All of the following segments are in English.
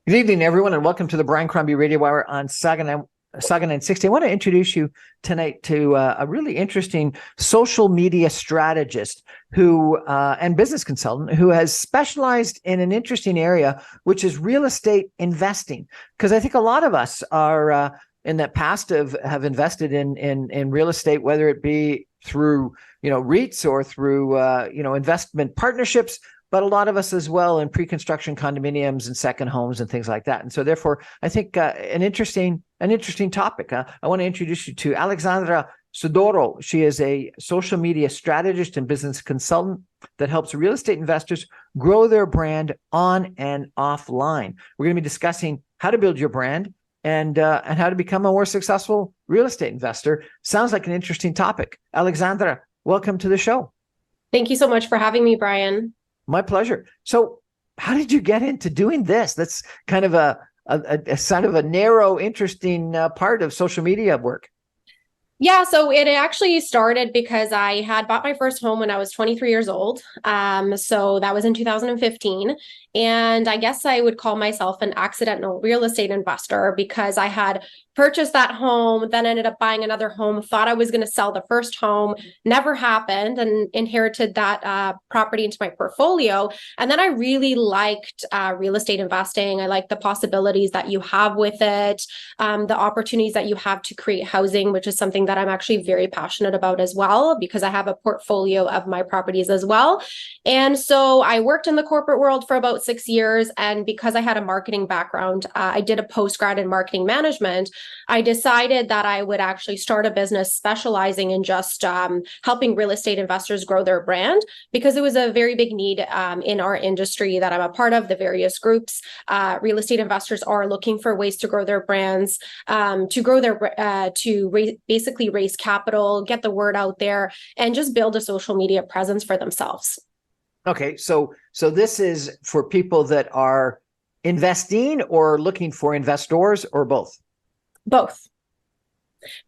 Good evening, everyone, and welcome to the Brian Crombie Radio Hour on Saga 960. I want to introduce you tonight to a really interesting social media strategist who and business consultant who has specialized in an interesting area, which is real estate investing. Because I think a lot of us are in the past have invested in real estate, whether it be through REITs or through investment partnerships, but a lot of us as well in pre-construction condominiums and second homes and things like that. And so therefore, I think an interesting topic. I want to introduce you to Aleksandra Sydorow. She is a social media strategist and business consultant that helps real estate investors grow their brand on and offline. We're going to be discussing how to build your brand and how to become a more successful real estate investor. Sounds like an interesting topic. Aleksandra, welcome to the show. Thank you so much for having me, Brian. My pleasure. So how did you get into doing this? That's kind of a sort of a narrow, interesting part of social media work. Yeah, so it actually started because I had bought my first home when I was 23 years old. So that was in 2015. And I guess I would call myself an accidental real estate investor because I had purchased that home, then ended up buying another home, thought I was going to sell the first home, never happened, and inherited that property into my portfolio. And then I really liked real estate investing. I liked the possibilities that you have with it, the opportunities that you have to create housing, which is something that I'm actually very passionate about as well, because I have a portfolio of my properties as well. And so I worked in the corporate world for about 6 years. And because I had a marketing background, I did a postgrad in marketing management. I decided that I would actually start a business specializing in just helping real estate investors grow their brand, because it was a very big need in our industry that I'm a part of, the various groups. Real estate investors are looking for ways to grow their brands, basically raise capital, get the word out there, and just build a social media presence for themselves. Okay, so this is for people that are investing or looking for investors, or both? Both.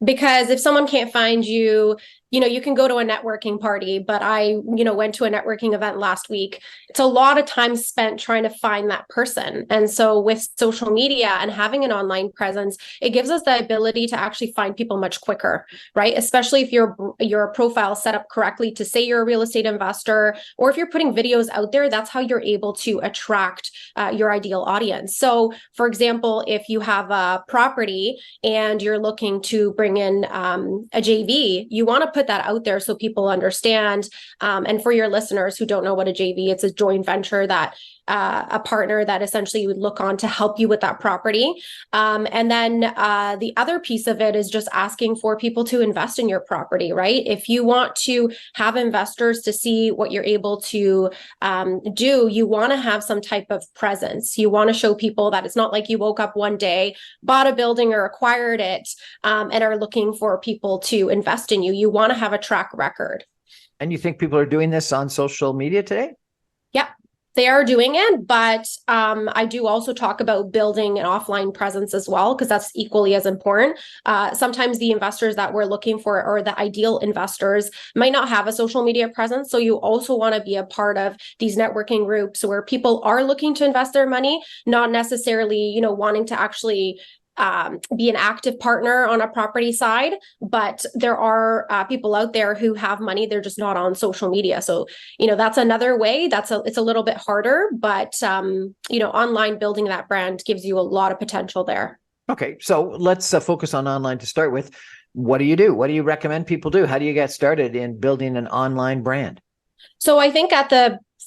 Because if someone can't find you, you can go to a networking party, but I, went to a networking event last week. It's a lot of time spent trying to find that person. And so with social media and having an online presence, it gives us the ability to actually find people much quicker, right? Especially if your profile set up correctly to say you're a real estate investor, or if you're putting videos out there, that's how you're able to attract your ideal audience. So for example, if you have a property and you're looking to bring in a JV, you want to put that out there so people understand. And for your listeners who don't know what a JV, it's a joint venture that a partner that essentially you would look on to help you with that property. And then the other piece of it is just asking for people to invest in your property, right? If you want to have investors to see what you're able to do, you want to have some type of presence. You want to show people that it's not like you woke up one day, bought a building or acquired it, and are looking for people to invest in you. You want to have a track record. And you think people are doing this on social media today? Yeah. They are doing it, but I do also talk about building an offline presence as well, because that's equally as important. Sometimes the investors that we're looking for, or the ideal investors, might not have a social media presence. So you also want to be a part of these networking groups where people are looking to invest their money, not necessarily, wanting to actually be an active partner on a property side, but there are people out there who have money, they're just not on social media. So that's another way. It's a little bit harder, but online building that brand gives you a lot of potential there. Okay, so let's focus on online to start with. What do you do? What do you recommend people do? How do you get started in building an online brand? So I think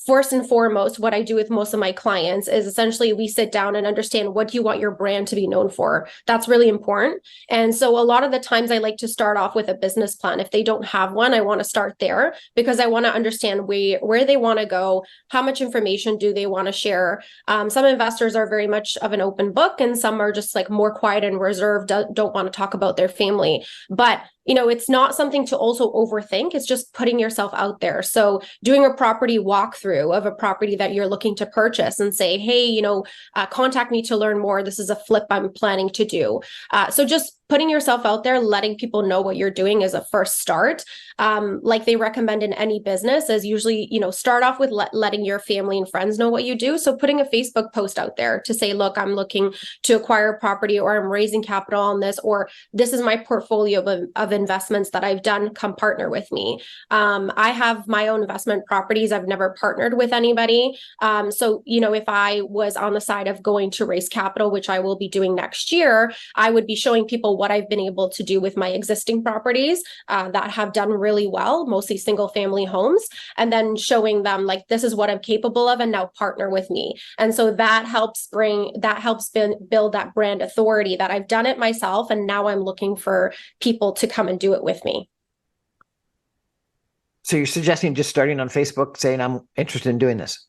first and foremost, what I do with most of my clients is essentially we sit down and understand, what do you want your brand to be known for? That's really important. And so a lot of the times I like to start off with a business plan. If they don't have one, I want to start there, because I want to understand where they want to go, how much information do they want to share. Some investors are very much of an open book, and some are just like more quiet and reserved, don't want to talk about their family. But it's not something to also overthink. It's just putting yourself out there. So doing a property walkthrough of a property that you're looking to purchase and say, hey, contact me to learn more. This is a flip I'm planning to do. So just putting yourself out there, letting people know what you're doing is a first start. Like they recommend in any business is usually, start off with letting your family and friends know what you do. So putting a Facebook post out there to say, look, I'm looking to acquire a property, or I'm raising capital on this, or this is my portfolio of investments that I've done. Come partner with me. I have my own investment properties. I've never partnered with anybody. So, if I was on the side of going to raise capital, which I will be doing next year, I would be showing people what I've been able to do with my existing properties that have done really well, mostly single family homes, and then showing them like, this is what I'm capable of, and now partner with me. And so that helps build that brand authority that I've done it myself, and now I'm looking for people to come and do it with me. So you're suggesting just starting on Facebook, saying I'm interested in doing this?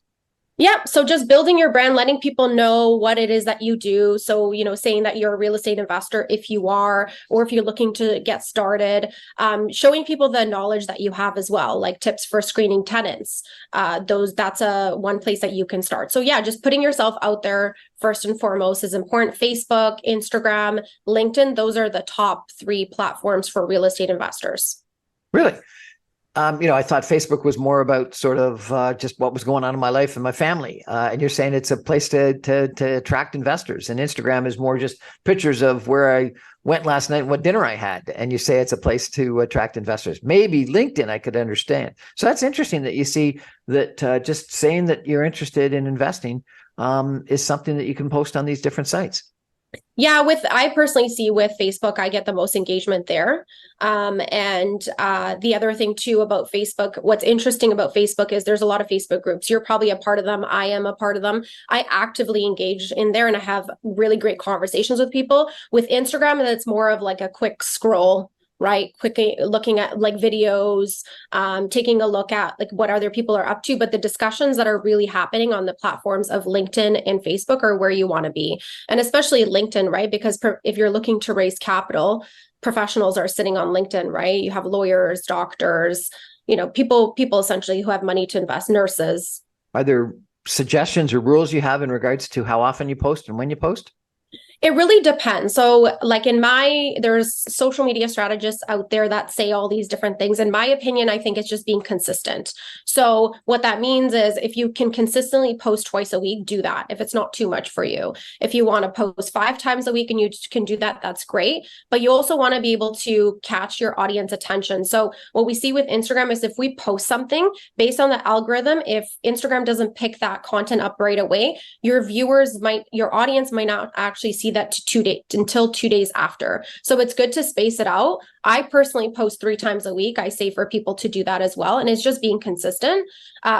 Yeah. So just building your brand, letting people know what it is that you do. So, saying that you're a real estate investor if you are, or if you're looking to get started, showing people the knowledge that you have as well, like tips for screening tenants. That's one place that you can start. So yeah, just putting yourself out there first and foremost is important. Facebook, Instagram, LinkedIn, those are the top 3 platforms for real estate investors. Really? I thought Facebook was more about sort of just what was going on in my life and my family. And you're saying it's a place to attract investors. And Instagram is more just pictures of where I went last night and what dinner I had. And you say it's a place to attract investors. Maybe LinkedIn I could understand. So that's interesting that you see that just saying that you're interested in investing is something that you can post on these different sites. Yeah, I personally see with Facebook, I get the most engagement there. And the other thing too about Facebook, what's interesting about Facebook is there's a lot of Facebook groups. You're probably a part of them. I am a part of them. I actively engage in there and I have really great conversations with people. With Instagram, it's more of like a quick scroll, right? Quickly looking at like videos, taking a look at like what other people are up to. But the discussions that are really happening on the platforms of LinkedIn and Facebook are where you want to be. And especially LinkedIn, right? Because if you're looking to raise capital, professionals are sitting on LinkedIn, right? You have lawyers, doctors, people essentially who have money to invest, nurses. Are there suggestions or rules you have in regards to how often you post and when you post? It really depends. So like there's social media strategists out there that say all these different things. In my opinion, I think it's just being consistent. So what that means is if you can consistently post twice a week, do that. If it's not too much for you. If you want to post 5 times a week and you can do that, that's great. But you also want to be able to catch your audience attention. So what we see with Instagram is if we post something based on the algorithm, if Instagram doesn't pick that content up right away, your audience might not actually see that until 2 days after. So it's good to space it out. I personally post 3 times a week. I say for people to do that as well. And it's just being consistent.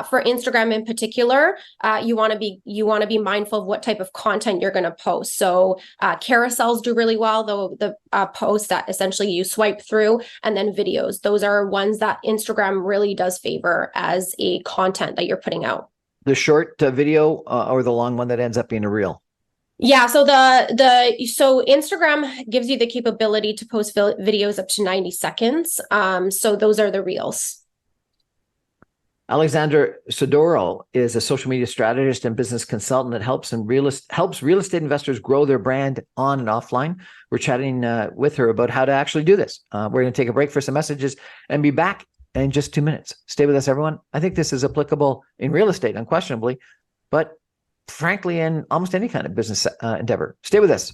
For Instagram in particular, you want to be mindful of what type of content you're going to post. So carousels do really well, though the posts that essentially you swipe through, and then videos. Those are ones that Instagram really does favor as a content that you're putting out. The short video or the long one that ends up being a reel? Yeah, so so Instagram gives you the capability to post videos up to 90 seconds. So those are the reels. Aleksandra Sydorow is a social media strategist and business consultant that helps real estate investors grow their brand on and offline. We're chatting with her about how to actually do this. We're going to take a break for some messages and be back in just 2 minutes. Stay with us, everyone. I think this is applicable in real estate, unquestionably, but frankly, in almost any kind of business endeavor. Stay with us.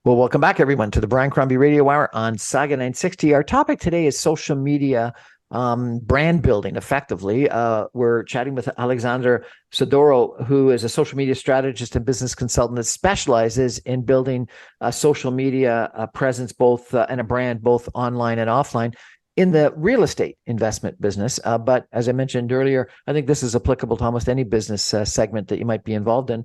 Well, welcome back, everyone, to the Brian Crombie Radio Hour on Saga 960. Our topic today is social media brand building effectively. We're chatting with Aleksandra Sydorow, who is a social media strategist and business consultant that specializes in building a social media presence, both and a brand, both online and offline, in the real estate investment business. But as I mentioned earlier, I think this is applicable to almost any business segment that you might be involved in.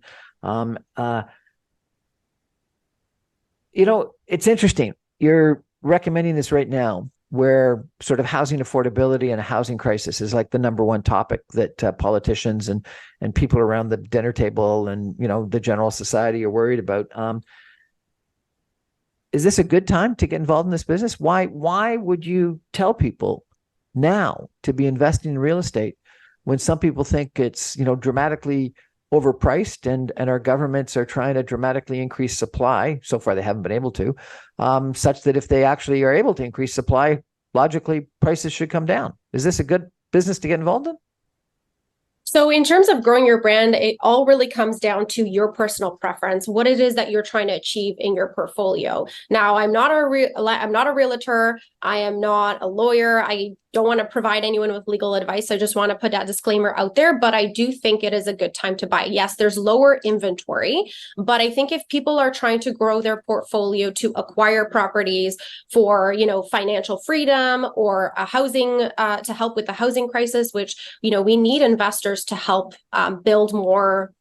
It's interesting. You're recommending this right now, where sort of housing affordability and a housing crisis is like the number one topic that politicians and people around the dinner table and, you know, the general society are worried about. Is this a good time to get involved in this business? Why would you tell people now to be investing in real estate when some people think it's, you know, dramatically overpriced and our governments are trying to dramatically increase supply? So far, they haven't been able to, such that if they actually are able to increase supply, logically prices should come down. Is this a good business to get involved in? So in terms of growing your brand, it all really comes down to your personal preference, what it is that you're trying to achieve in your portfolio. Now, I'm not a realtor. I am not a lawyer. I don't want to provide anyone with legal advice. I just want to put that disclaimer out there, but I do think it is a good time to buy. Yes, there's lower inventory, but I think if people are trying to grow their portfolio to acquire properties for, you know, financial freedom or a housing, to help with the housing crisis, which, you know, we need investors to help build more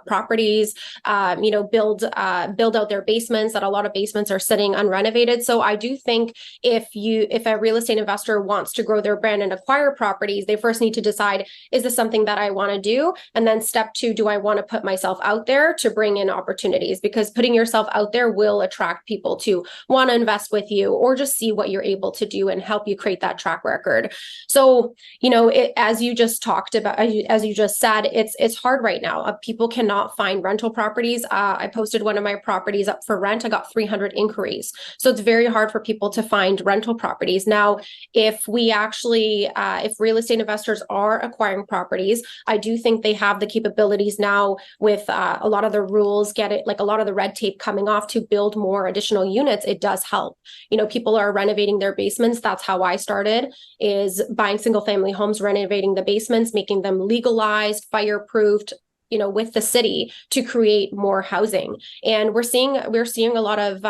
properties, you know, build out their basements, that a lot of basements are sitting unrenovated. So I do think if a real estate investor wants to grow their brand and acquire properties, they first need to decide, is this something that I want to do? And then step two, do I want to put myself out there to bring in opportunities? Because putting yourself out there will attract people to want to invest with you or just see what you're able to do and help you create that track record. So, you know, as you just talked about, as you just said, it's hard right now. People cannot find rental properties. I posted one of my properties up for rent. I got 300 inquiries. So it's very hard for people to find rental properties. Now, if real estate investors are acquiring properties, I do think they have the capabilities now with a lot of the rules, like a lot of the red tape coming off to build more additional units. It does help. You know, people are renovating their basements. That's how I started, is buying single family homes, renovating the basements, making them legalized, fireproofed, you know, with the city to create more housing. And we're seeing a lot of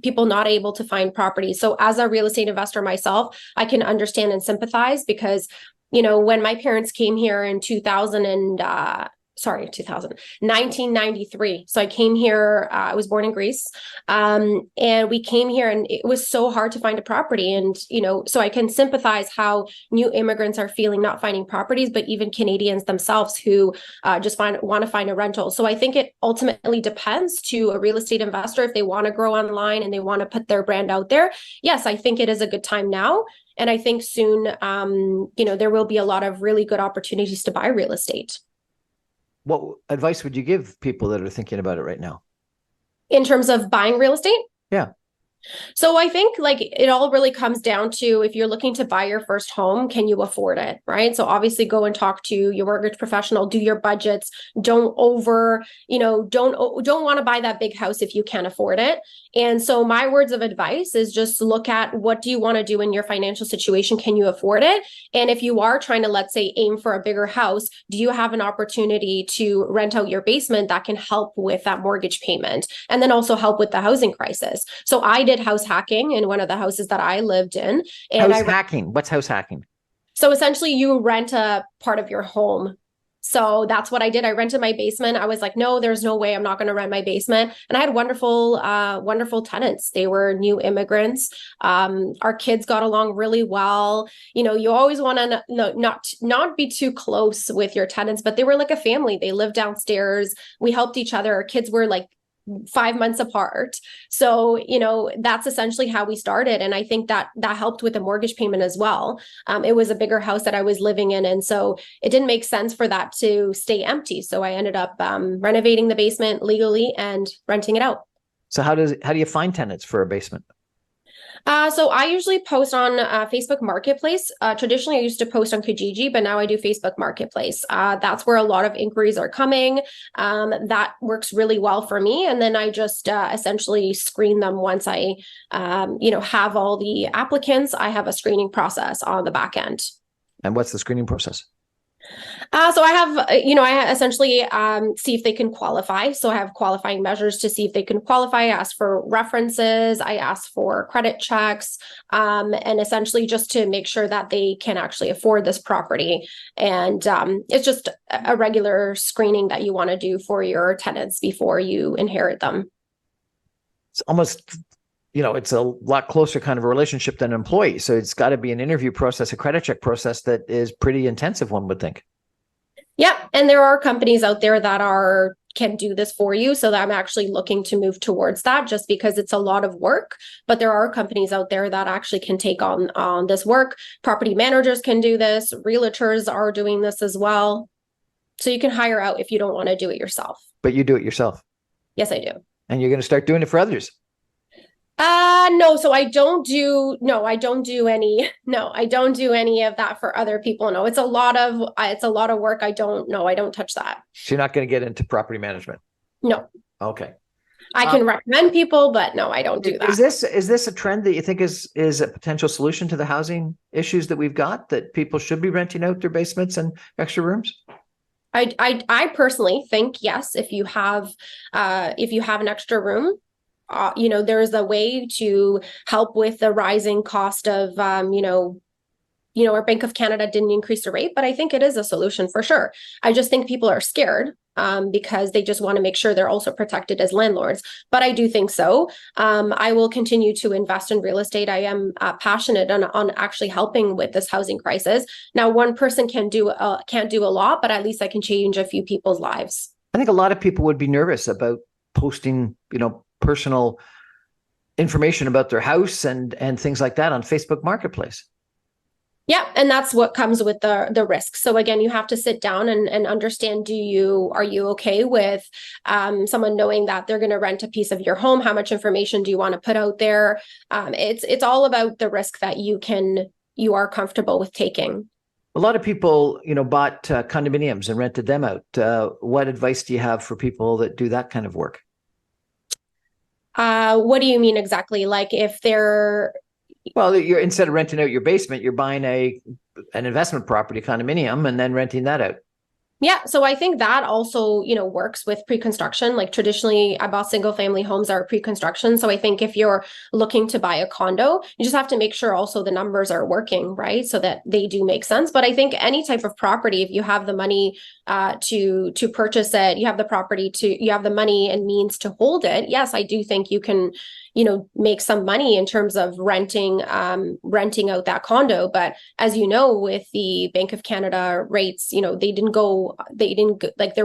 people not able to find properties. So as a real estate investor myself, I can understand and sympathize because, you know, when my parents came here in 1993. So I came here, I was born in Greece, and we came here and it was so hard to find a property. And, you know, so I can sympathize how new immigrants are feeling, not finding properties, but even Canadians themselves who just want to find a rental. So I think it ultimately depends to a real estate investor if they want to grow online and they want to put their brand out there. Yes, I think it is a good time now. And I think soon, you know, there will be a lot of really good opportunities to buy real estate. What advice would you give people that are thinking about it right now? In terms of buying real estate? Yeah. So I think like it all really comes down to, if you're looking to buy your first home, can you afford it? Right. So obviously go and talk to your mortgage professional, do your budgets. Don't want to buy that big house if you can't afford it. And so my words of advice is just look at, what do you want to do in your financial situation? Can you afford it? And if you are trying to, let's say, aim for a bigger house, do you have an opportunity to rent out your basement that can help with that mortgage payment and then also help with the housing crisis? So I did house hacking in one of the houses that I lived in. And hacking? What's house hacking? So essentially you rent a part of your home. So that's what I did. I rented my basement. I was like, no, there's no way I'm not going to rent my basement. And I had wonderful tenants. They were new immigrants. Our kids got along really well. You know, you always want to not be too close with your tenants, but they were like a family. They lived downstairs. We helped each other. Our kids were like 5 months apart. So, you know, that's essentially how we started. And I think that helped with the mortgage payment as well. It was a bigger house that I was living in. And so it didn't make sense for that to stay empty. So I ended up renovating the basement legally and renting it out. So how do you find tenants for a basement? So I usually post on Facebook Marketplace. Traditionally, I used to post on Kijiji, but now I do Facebook Marketplace. That's where a lot of inquiries are coming. That works really well for me. And then I just essentially screen them once I, have all the applicants. I have a screening process on the back end. And what's the screening process? So I have, I essentially see if they can qualify. So I have qualifying measures to see if they can qualify. I ask for references. I ask for credit checks, and essentially just to make sure that they can actually afford this property. And it's just a regular screening that you want to do for your tenants before you inherit them. It's almost it's a lot closer kind of a relationship than an employee. So it's got to be an interview process, a credit check process that is pretty intensive, one would think. Yeah. And there are companies out there that can do this for you. So that I'm actually looking to move towards that just because it's a lot of work. But there are companies out there that actually can take on this work. Property managers can do this. Realtors are doing this as well. So you can hire out if you don't want to do it yourself. But you do it yourself. Yes, I do. And you're going to start doing it for others. No, so I don't do any of that for other people. No, it's a lot of work. I don't touch that. So you're not going to get into property management. No. Okay. I can recommend people, but no, I don't do that. Is this a trend that you think is a potential solution to the housing issues that we've got, that people should be renting out their basements and extra rooms? I personally think yes, if you have an extra room, there's a way to help with the rising cost of, our Bank of Canada didn't increase the rate, but I think it is a solution for sure. I just think people are scared because they just want to make sure they're also protected as landlords. But I do think so. I will continue to invest in real estate. I am passionate on actually helping with this housing crisis. Now, one person can't do a lot, but at least I can change a few people's lives. I think a lot of people would be nervous about posting, personal information about their house and things like that on Facebook Marketplace. Yeah, and that's what comes with the risk. So again, you have to sit down and understand, are you okay with someone knowing that they're going to rent a piece of your home? How much information do you want to put out there? It's all about the risk that you are comfortable with taking. A lot of people, bought condominiums and rented them out. What advice do you have for people that do that kind of work? What do you mean exactly? Like if they're... Well, you're, instead of renting out your basement, you're buying an investment property condominium and then renting that out. Yeah, so I think that also, works with pre-construction. Like traditionally, I bought single family homes are pre-construction. So I think if you're looking to buy a condo, you just have to make sure also the numbers are working, right? So that they do make sense. But I think any type of property, if you have the money to purchase it, you have the money and means to hold it. Yes, I do think you can, make some money in terms of renting out that condo. But as you know, with the Bank of Canada rates, there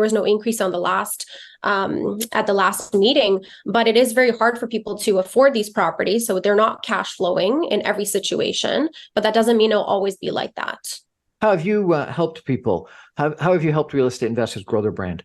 was no increase on the last at the last meeting, but it is very hard for people to afford these properties. So they're not cash flowing in every situation, but that doesn't mean it'll always be like that. How have you helped people? How have you helped real estate investors grow their brand?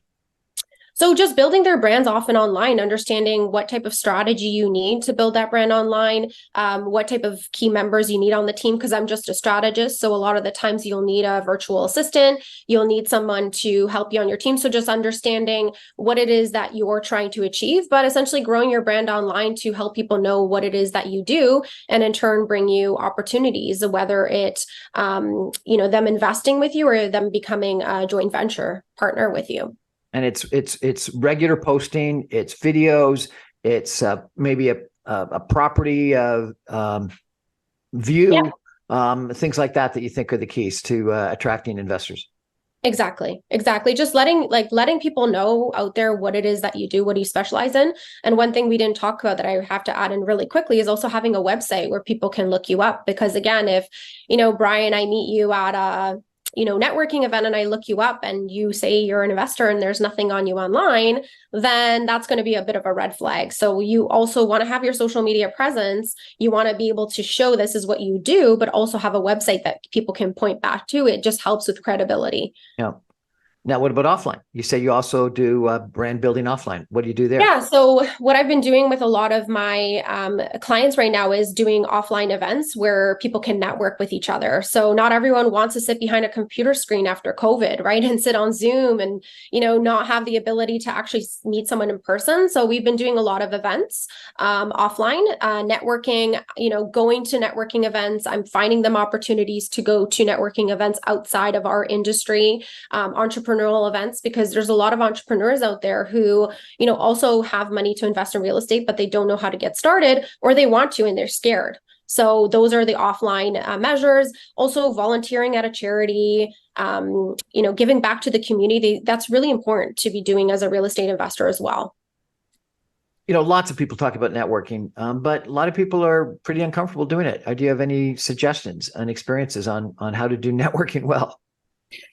So just building their brands often online, understanding what type of strategy you need to build that brand online, what type of key members you need on the team, because I'm just a strategist. So a lot of the times you'll need a virtual assistant, you'll need someone to help you on your team. So just understanding what it is that you're trying to achieve, but essentially growing your brand online to help people know what it is that you do, and in turn bring you opportunities, whether it's, them investing with you or them becoming a joint venture partner with you. And it's regular posting, it's videos, it's maybe a property view, things like that you think are the keys to attracting investors. Exactly. Just letting people know out there what it is that you do, what you specialize in. And one thing we didn't talk about that I have to add in really quickly is also having a website where people can look you up. Because again, if, Brian, I meet you at a networking event and I look you up and you say you're an investor and there's nothing on you online, then that's going to be a bit of a red flag. So you also want to have your social media presence. You want to be able to show this is what you do, but also have a website that people can point back to. It just helps with credibility. Yeah. Now, what about offline? You say you also do brand building offline. What do you do there? Yeah, so what I've been doing with a lot of my clients right now is doing offline events where people can network with each other. So not everyone wants to sit behind a computer screen after COVID, right? And sit on Zoom and, not have the ability to actually meet someone in person. So we've been doing a lot of events offline, networking, going to networking events. I'm finding them opportunities to go to networking events outside of our industry, entrepreneurial events, because there's a lot of entrepreneurs out there who, also have money to invest in real estate, but they don't know how to get started, or they want to and they're scared. So those are the offline measures. Also volunteering at a charity, giving back to the community. That's really important to be doing as a real estate investor as well. Lots of people talk about networking, but a lot of people are pretty uncomfortable doing it. Do you have any suggestions and experiences on how to do networking well?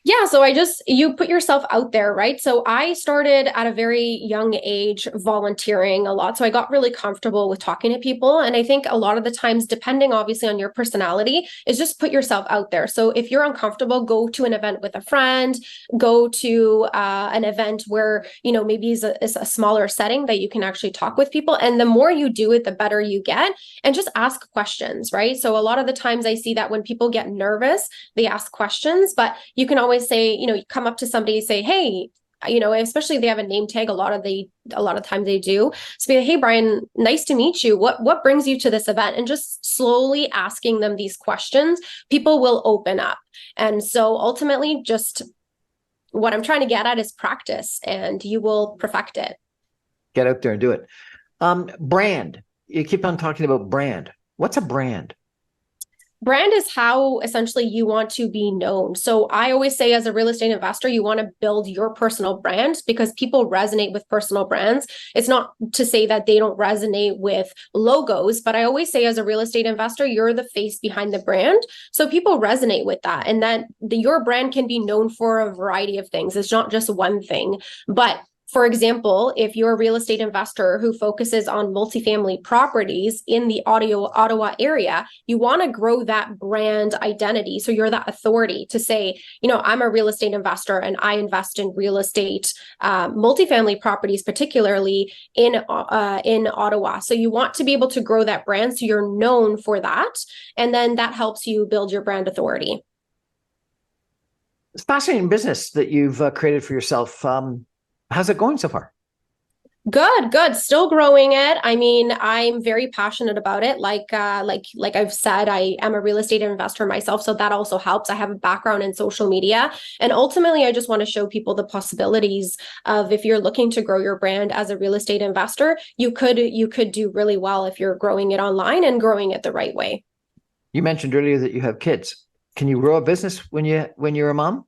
Yeah, so you put yourself out there, right? So I started at a very young age volunteering a lot. So I got really comfortable with talking to people. And I think a lot of the times, depending obviously on your personality, is just put yourself out there. So if you're uncomfortable, go to an event with a friend, go to an event where, maybe it's a smaller setting that you can actually talk with people. And the more you do it, the better you get. And just ask questions, right? So a lot of the times I see that when people get nervous, they ask questions, but you can always say, you come up to somebody, say, hey, especially if they have a name tag, a lot of times they do. So be like, hey, Brian, nice to meet you. What brings you to this event? And just slowly asking them these questions, people will open up. And so ultimately, just what I'm trying to get at is practice, and you will perfect it. Get out there and do it. Brand. You keep on talking about brand. What's a brand? Brand is how essentially you want to be known. So I always say, as a real estate investor, you want to build your personal brand because people resonate with personal brands. It's not to say that they don't resonate with logos, but I always say, as a real estate investor, you're the face behind the brand. So people resonate with that, and that your brand can be known for a variety of things. It's not just one thing. But for example, if you're a real estate investor who focuses on multifamily properties in the Ottawa area, you want to grow that brand identity. So you're that authority to say, I'm a real estate investor and I invest in real estate, multifamily properties, particularly in Ottawa. So you want to be able to grow that brand so you're known for that. And then that helps you build your brand authority. It's fascinating business that you've created for yourself. How's it going so far? Good. Still growing it. I mean, I'm very passionate about it. Like I've said, I am a real estate investor myself, so that also helps. I have a background in social media, and ultimately, I just want to show people the possibilities of, if you're looking to grow your brand as a real estate investor, you could do really well if you're growing it online and growing it the right way. You mentioned earlier that you have kids. Can you grow a business when you're a mom?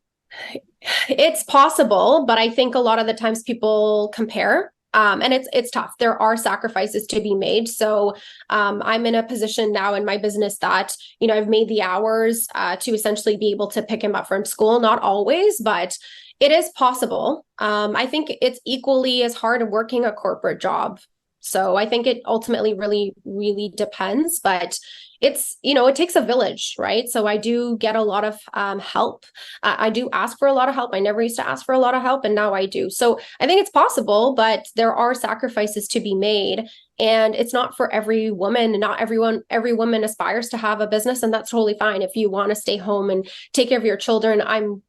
It's possible, but I think a lot of the times people compare. And it's tough. There are sacrifices to be made. So I'm in a position now in my business that, I've made the hours to essentially be able to pick him up from school. Not always, but it is possible. I think it's equally as hard working a corporate job. So I think it ultimately really, really depends, but it's, it takes a village, right? So I do get a lot of help. I do ask for a lot of help. I never used to ask for a lot of help, and now I do. So I think it's possible, but there are sacrifices to be made. And it's not for every woman. Not every woman aspires to have a business, and that's totally fine. If you want to stay home and take care of your children, I'm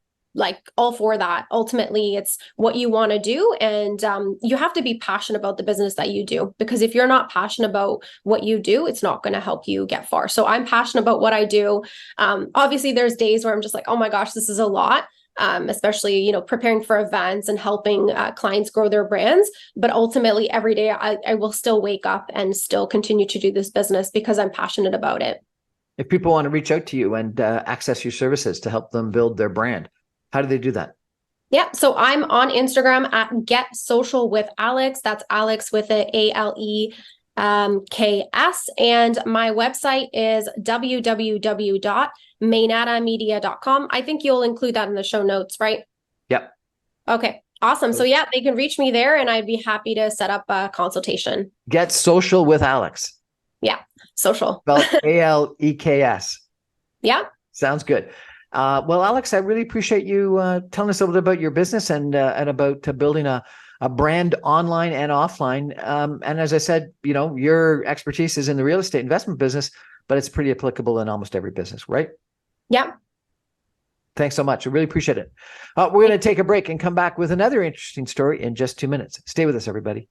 all for that. Ultimately, it's what you want to do. And you have to be passionate about the business that you do, because if you're not passionate about what you do, it's not going to help you get far. So I'm passionate about what I do. Obviously, there's days where I'm just like, oh my gosh, this is a lot. Especially, preparing for events and helping clients grow their brands. But ultimately, every day I will still wake up and still continue to do this business because I'm passionate about it. If people want to reach out to you and access your services to help them build their brand, how do they do that? Yeah, so I'm on Instagram at Get Social with Alex. That's Alex with a ALEKS. And my website is www.mainatamedia.com. I think you'll include that in the show notes, right? Yep. Okay, awesome. So yeah, they can reach me there, and I'd be happy to set up a consultation. Get Social with Alex. Yeah, social. Spelled ALEKS. Yeah. Sounds good. Well, Alex, I really appreciate you telling us a little bit about your business and about building a brand online and offline. And as I said, your expertise is in the real estate investment business, but it's pretty applicable in almost every business, right? Yeah. Thanks so much. I really appreciate it. We're going to take a break and come back with another interesting story in just 2 minutes. Stay with us, everybody.